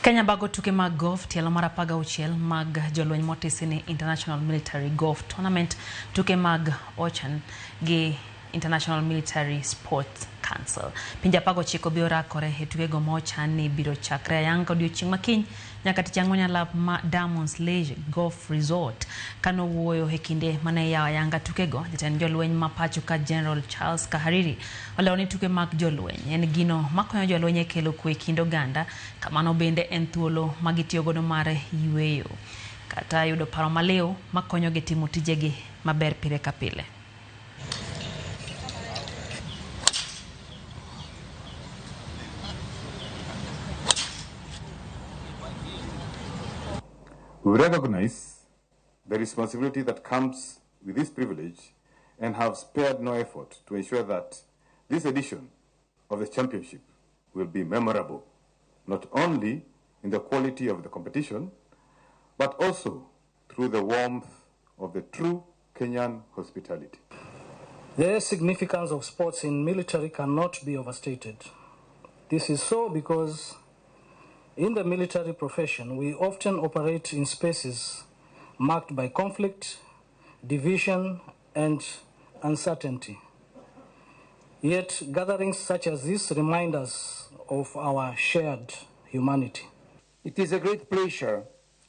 Kenya bago tuke mag golf tielo mar 16 mag jolweny motisini International Military Golf Tournament tuke mag Ochan gi International Military Sports Council. Pinje 19 biro rakore e tukego mochan ni biro chakre ayanga odiochieng' makiny nyaka tich ang'wen e lap ma Diamonds Leisure Golf Resort. Kano wuoyo e kinde mane yawo ayanga tukego, jatend jolweny ma pachoka General Charles Kahariri olewo ni tuke mag jolweny en gino makonyo jolweny e kelo kwe kind oganda, kamano bende en thuolo magitiyo godo mar yweyo kata yudo paro maliw makonyogi timo tijegi maber pile ka pile. We recognize the responsibility that comes with this privilege and have spared no effort to ensure that this edition of the championship will be memorable, not only in the quality of the competition, but also through the warmth of the true Kenyan hospitality. The significance of sports in military cannot be overstated. This is so because in the military profession, we often operate in spaces marked by conflict, division, and uncertainty. Yet, gatherings such as this remind us of our shared humanity. It is a great pleasure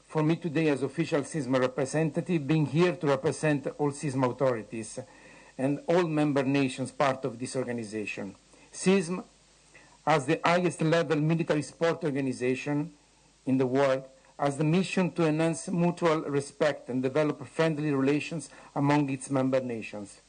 for me today as official CISMA representative being here to represent all CISMA authorities and all member nations part of this organization. CISMA, as the highest level military sport organization in the world, has the mission to enhance mutual respect and develop friendly relations among its member nations.